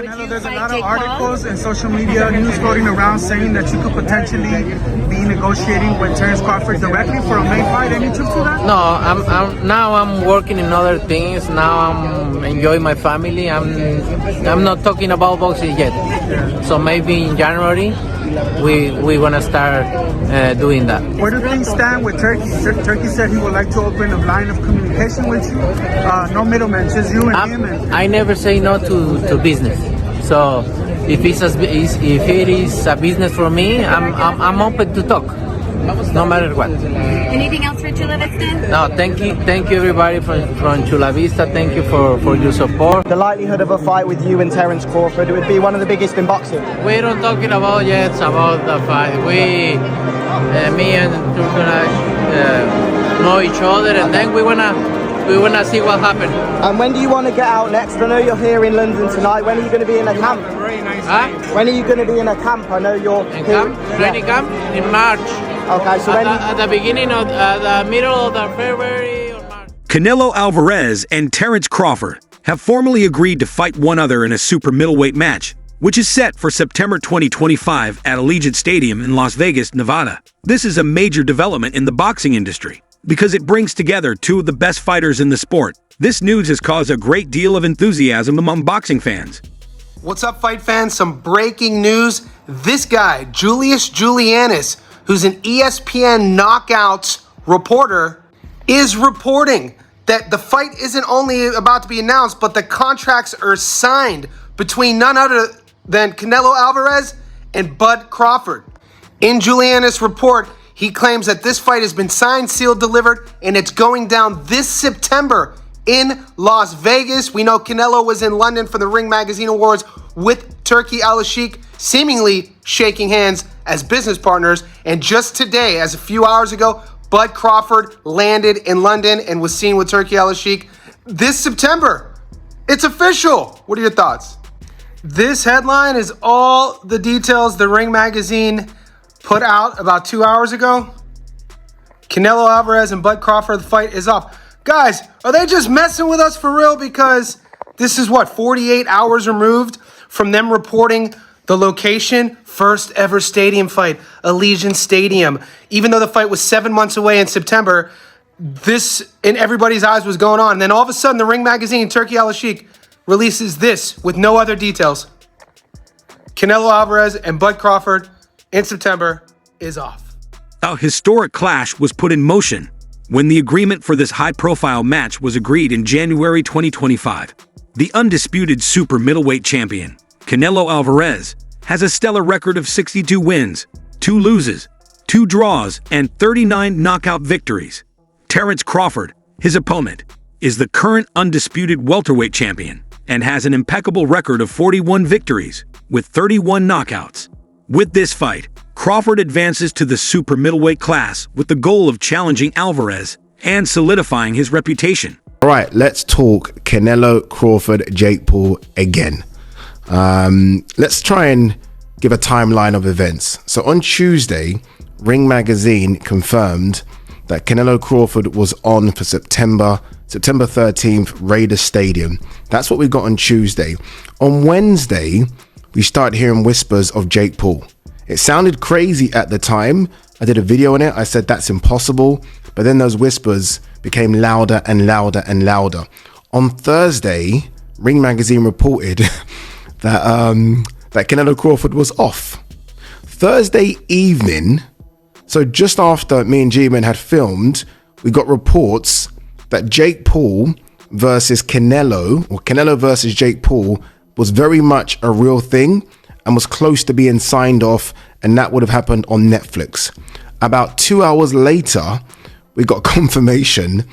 Canelo, there's a lot of articles and social media news floating around saying that you could potentially be negotiating with Terence Crawford directly for a May fight. Any truth to that? No, I'm working in other things. Now I'm enjoying my family. I'm not talking about boxing yet. Yeah. So maybe in January we wanna start doing that. Where do things stand with Turkey? Turkey said he would like to open a line of communication with you. No middlemen, just you and him. I never say no to business. So if it is a business for me, I'm open to talk, no matter what. Anything else for Chula Vista? No, thank you everybody from Chula Vista. Thank you for your support. The likelihood of a fight with you and Terence Crawford, it would be one of the biggest in boxing. We don't talking about yet about the fight. Me and Turkana know each other, and then we wanna see what happens. And when do you want to get out next? I know you're here in London tonight. When are you going to be in a camp? When are you going to be in a camp? I know you're in camp, training camp in March. Okay, so at the beginning of the middle of the February or March. Canelo Alvarez and Terence Crawford have formally agreed to fight one another in a super middleweight match, which is set for September 2025 at Allegiant Stadium in Las Vegas, Nevada. This is a major development in the boxing industry because it brings together two of the best fighters in the sport. This news has caused a great deal of enthusiasm among boxing fans. What's up, fight fans? Some breaking news. This guy, Julius Julianis, who's an ESPN Knockouts reporter, is reporting that the fight isn't only about to be announced, but the contracts are signed between none other than Canelo Alvarez and Bud Crawford. In Julianis' report, he claims that this fight has been signed, sealed, delivered, and it's going down this September in Las Vegas. We know Canelo was in London for the Ring Magazine Awards with Turki Al-Sheikh, seemingly shaking hands as business partners. And just today, as a few hours ago, Bud Crawford landed in London and was seen with Turki Al-Sheikh this September. It's official. What are your thoughts? This headline is all the details the Ring Magazine put out about 2 hours ago. Canelo Alvarez and Bud Crawford, the fight is off. Guys, are they just messing with us for real? Because this is 48 hours removed from them reporting the location. First ever stadium fight, Allegiant Stadium. Even though the fight was 7 months away in September, this in everybody's eyes was going on. And then all of a sudden, the Ring Magazine, Turki Al-Sheikh, releases this with no other details. Canelo Alvarez and Bud Crawford in September is off. A historic clash was put in motion when the agreement for this high-profile match was agreed in January 2025. The undisputed super middleweight champion, Canelo Alvarez, has a stellar record of 62 wins, 2 losses, 2 draws, and 39 knockout victories. Terence Crawford, his opponent, is the current undisputed welterweight champion and has an impeccable record of 41 victories with 31 knockouts. With this fight, Crawford advances to the super middleweight class with the goal of challenging Alvarez and solidifying his reputation. All right, let's talk Canelo Crawford, Jake Paul again. Let's try and give a timeline of events. So on Tuesday, Ring Magazine confirmed that Canelo Crawford was on for September 13th, Raiders Stadium. That's what we got on Tuesday. On Wednesday, we started hearing whispers of Jake Paul. It sounded crazy at the time. I did a video on it. I said that's impossible. But then those whispers became louder and louder and louder. On Thursday, Ring Magazine reported that Canelo Crawford was off. Thursday evening, so just after me and G-Man had filmed, we got reports that Jake Paul versus Canelo, or Canelo versus Jake Paul, was very much a real thing and was close to being signed off, and that would have happened on Netflix. About 2 hours later, we got confirmation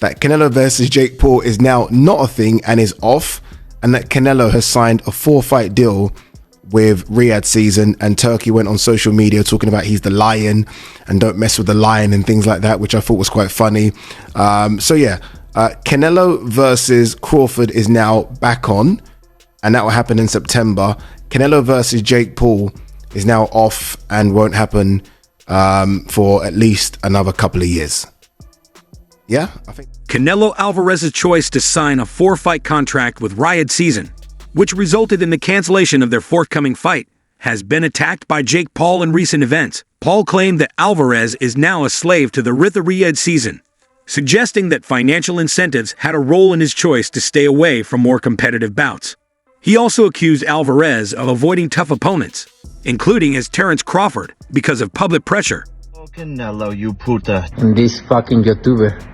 that Canelo versus Jake Paul is now not a thing and is off, and that Canelo has signed a 4-fight deal with Riyadh Season, and Turkey went on social media talking about he's the lion and don't mess with the lion and things like that, which I thought was quite funny. Canelo versus Crawford is now back on, and that will happen in September. Canelo versus Jake Paul is now off and won't happen for at least another couple of years. Yeah, I think Canelo Alvarez's choice to sign a 4-fight contract with Riyadh Season which resulted in the cancellation of their forthcoming fight, has been attacked by Jake Paul in recent events. Paul claimed that Alvarez is now a slave to the Riyadh season, suggesting that financial incentives had a role in his choice to stay away from more competitive bouts. He also accused Alvarez of avoiding tough opponents, including as Terence Crawford, because of public pressure. Canelo, you puta. And this fucking YouTuber.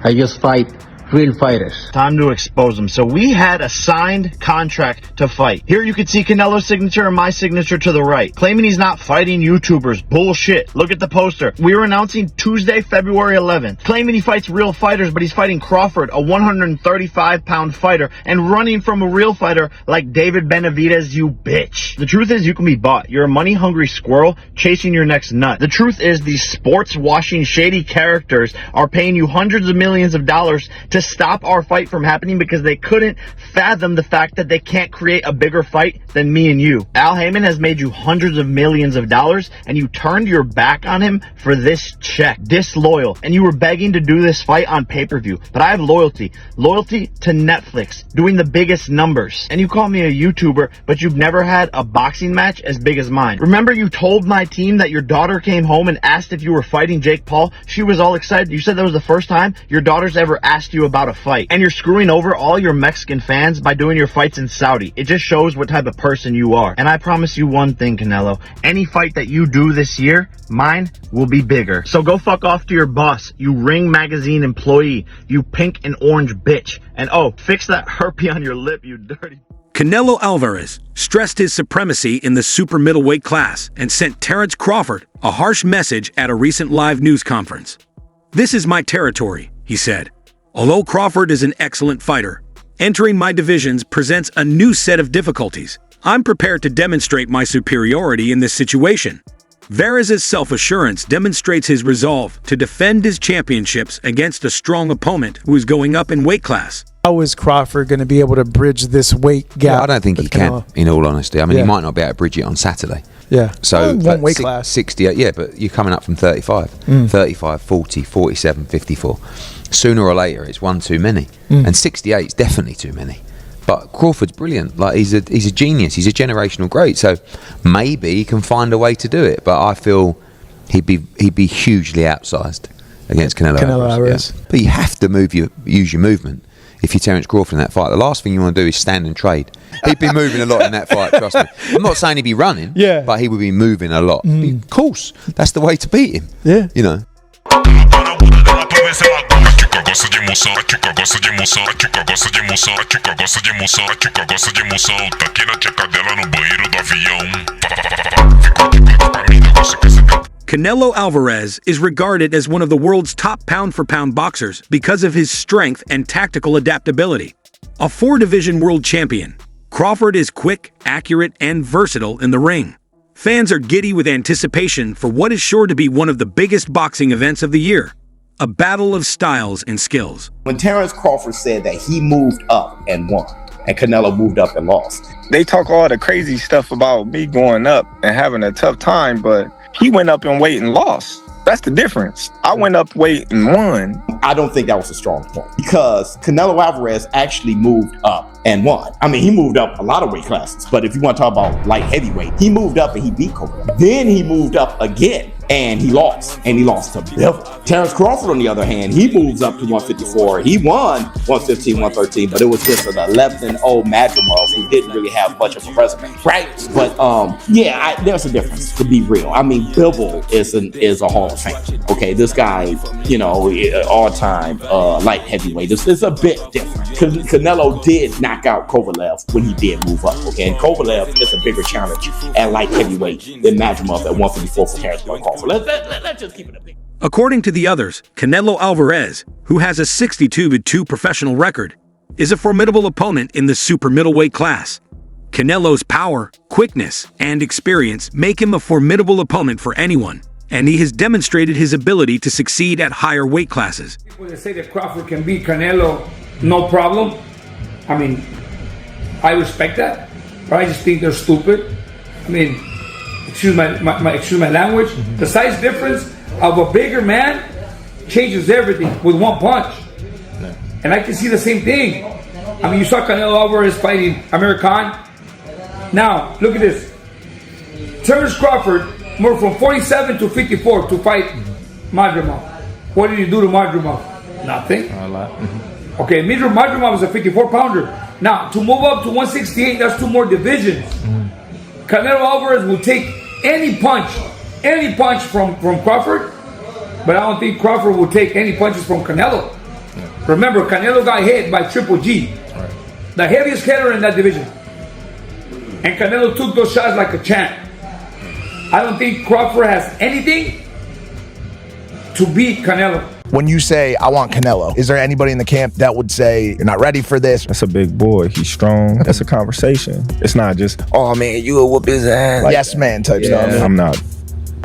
I just fight real fighters. Time to expose them. So we had a signed contract to fight. Here you can see Canelo's signature and my signature to the right. Claiming he's not fighting YouTubers. Bullshit. Look at the poster. We were announcing Tuesday, February 11th. Claiming he fights real fighters, but he's fighting Crawford, a 135-pound fighter, and running from a real fighter like David Benavidez, you bitch. The truth is you can be bought. You're a money-hungry squirrel chasing your next nut. The truth is these sports-washing shady characters are paying you hundreds of millions of dollars to stop our fight from happening because they couldn't fathom the fact that they can't create a bigger fight than me and you. Al Heyman has made you hundreds of millions of dollars and you turned your back on him for this check. Disloyal. And you were begging to do this fight on pay-per-view. But I have loyalty. Loyalty to Netflix, doing the biggest numbers. And you call me a YouTuber, but you've never had a boxing match as big as mine. Remember you told my team that your daughter came home and asked if you were fighting Jake Paul? She was all excited. You said that was the first time your daughter's ever asked you about a fight, and you're screwing over all your Mexican fans by doing your fights in Saudi. It just shows what type of person you are. And I promise you one thing, Canelo, any fight that you do this year, mine will be bigger. So go fuck off to your boss, you Ring Magazine employee, you pink and orange bitch. And oh, fix that herpes on your lip, you dirty. Canelo Alvarez stressed his supremacy in the super middleweight class and sent Terence Crawford a harsh message at a recent live news conference. "This is my territory," he said. "Although Crawford is an excellent fighter, entering my divisions presents a new set of difficulties. I'm prepared to demonstrate my superiority in this situation." Alvarez's self-assurance demonstrates his resolve to defend his championships against a strong opponent who is going up in weight class. How is Crawford going to be able to bridge this weight gap? Yeah, I don't think he can, in all honesty. I mean, he might not be able to bridge it on Saturday. Yeah. So one weight class. 68, yeah, but you're coming up from 35. 35, 40, 47, 54. Sooner or later, it's one too many. And 68 is definitely too many. But Crawford's brilliant. Like he's a genius. He's a generational great. So maybe he can find a way to do it. But I feel he'd be hugely outsized against Canelo Alvarez. Yeah. But you have to use your movement. If you're Terence Crawford in that fight, the last thing you want to do is stand and trade. He'd be moving a lot in that fight, trust me. I'm not saying he'd be running, but he would be moving a lot. Of course, that's the way to beat him. Yeah. You know. Canelo Alvarez is regarded as one of the world's top pound-for-pound boxers because of his strength and tactical adaptability. A 4-division world champion, Crawford is quick, accurate, and versatile in the ring. Fans are giddy with anticipation for what is sure to be one of the biggest boxing events of the year, a battle of styles and skills. When Terence Crawford said that he moved up and won, and Canelo moved up and lost. They talk all the crazy stuff about me going up and having a tough time, but he went up in weight and lost. That's the difference. I went up weight and won. I don't think that was a strong point because Canelo Alvarez actually moved up and won. I mean, he moved up a lot of weight classes, but if you want to talk about light heavyweight, he moved up and he beat Cobra. Then he moved up again and he lost to Bivol. Terence Crawford, on the other hand, he moves up to 154. He won 115, 113, but it was just an 11-0 Madrimov who didn't really have much of a resume, right? But there's a difference, to be real. I mean, Bivol is a Hall of Fame. Okay, this guy, all-time light heavyweight. It's a bit different. Canelo did knock out Kovalev when he did move up. Okay, and Kovalev is a bigger challenge at light heavyweight than Madrimov at 154 for Terence Crawford. Let's just keep it a big. According to the others, Canelo Alvarez, who has a 62-2 professional record, is a formidable opponent in the super middleweight class. Canelo's power, quickness, and experience make him a formidable opponent for anyone, and he has demonstrated his ability to succeed at higher weight classes. People that say that Crawford can beat Canelo, no problem. I mean, I respect that, but I just think they're stupid. I mean, excuse my language. The size difference of a bigger man changes everything with one punch. And I can see the same thing. I mean, you saw Canelo Alvarez fighting Amir Khan. Now, look at this. Terence Crawford moved from 47 to 54 to fight Madrimov. What did he do to Madrimov? Nothing. A lot. Okay, Madrimov was a 54-pounder. Now, to move up to 168, that's 2 more divisions. Canelo Alvarez will take any punch from Crawford, but I don't think Crawford will take any punches from Canelo. Remember, Canelo got hit by Triple G, the heaviest hitter in that division. And Canelo took those shots like a champ. I don't think Crawford has anything to beat Canelo. When you say, I want Canelo, is there anybody in the camp that would say, you're not ready for this? That's a big boy. He's strong. That's a conversation. It's not just, oh man, you will whoop his ass. Like yes, man type stuff. I'm not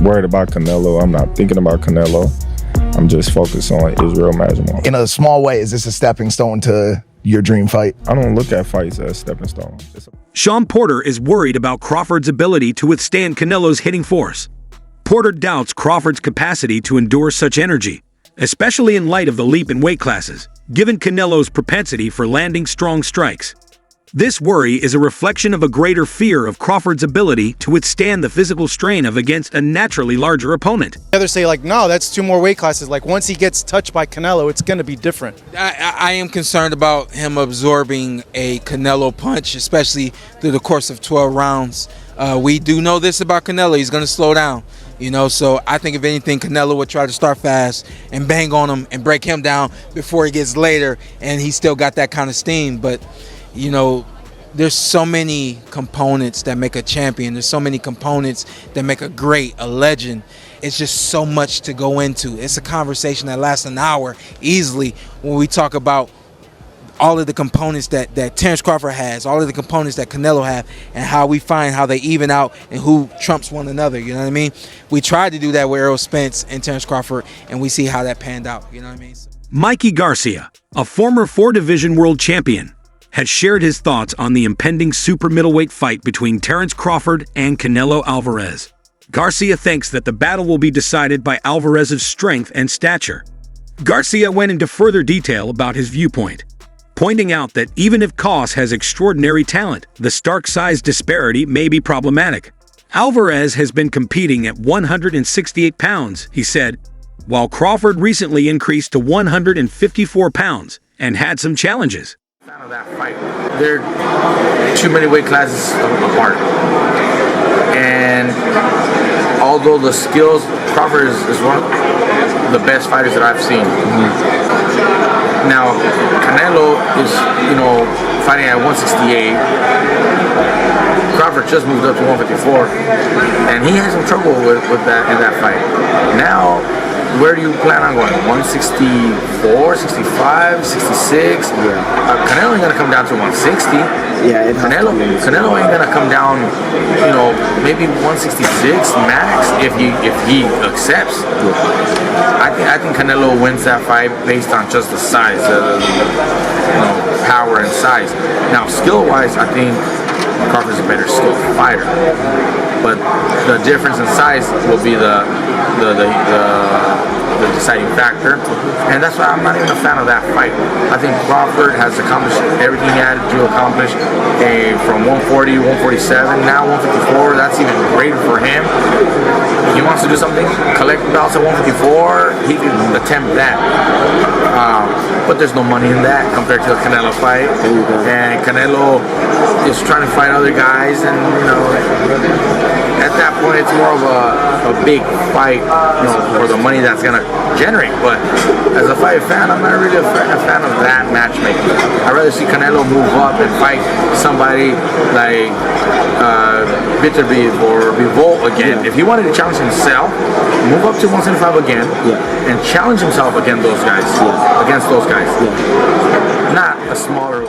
worried about Canelo. I'm not thinking about Canelo. I'm just focused on Israel Madrimov. In a small way, is this a stepping stone to your dream fight? I don't look at fights as stepping stones. Sean Porter is worried about Crawford's ability to withstand Canelo's hitting force. Porter doubts Crawford's capacity to endure such energy, especially in light of the leap in weight classes, given Canelo's propensity for landing strong strikes. This worry is a reflection of a greater fear of Crawford's ability to withstand the physical strain of against a naturally larger opponent. Others say, like, no, that's 2 more weight classes. Like, once he gets touched by Canelo, it's going to be different. I am concerned about him absorbing a Canelo punch, especially through the course of 12 rounds. We do know this about Canelo. He's going to slow down. So I think if anything, Canelo would try to start fast and bang on him and break him down before he gets later, and he's still got that kind of steam. But, there's so many components that make a champion. There's so many components that make a great, a legend. It's just so much to go into. It's a conversation that lasts an hour easily when we talk about all of the components that Terence Crawford has, all of the components that Canelo have, and how we find how they even out and who trumps one another, you know what I mean? We tried to do that with Errol Spence and Terence Crawford, and we see how that panned out, you know what I mean? Mikey Garcia, a former 4-division world champion, has shared his thoughts on the impending super middleweight fight between Terence Crawford and Canelo Alvarez. Garcia thinks that the battle will be decided by Alvarez's strength and stature. Garcia went into further detail about his viewpoint, pointing out that even if Cos has extraordinary talent, the stark size disparity may be problematic. Alvarez has been competing at 168 pounds, he said, while Crawford recently increased to 154 pounds and had some challenges. Of that fight. They're too many weight classes apart, and although the skills, Crawford is one of the best fighters that I've seen. Now Canelo is fighting at 168. Crawford just moved up to 154, and he has some trouble with that in that fight. Now, where do you plan on going? 164, 65, 66? Canelo ain't gonna come down to 160. Canelo ain't gonna come down, maybe 166 max if he accepts. I think Canelo wins that fight based on just the size, power and size. Now, skill-wise, I think Crawford's a better skilled fighter, but the difference in size will be the deciding factor, and that's why I'm not even a fan of that fight. I think Crawford has accomplished everything he had to accomplish from 140, 147, now 154. That's even greater for him. He wants to do something, collect belts at 154, he can attempt that. But there's no money in that compared to the Canelo fight. And Canelo is trying to fight other guys, and at that point it's more of a big fight, for the money that's gonna generate. But as a fight fan, I'm not really a fan of that matchmaking. I'd rather see Canelo move up and fight somebody like Bitterbeef or Bivol again. If he wanted to challenge himself, move up to 175 again, and challenge himself against those guys. Not a smaller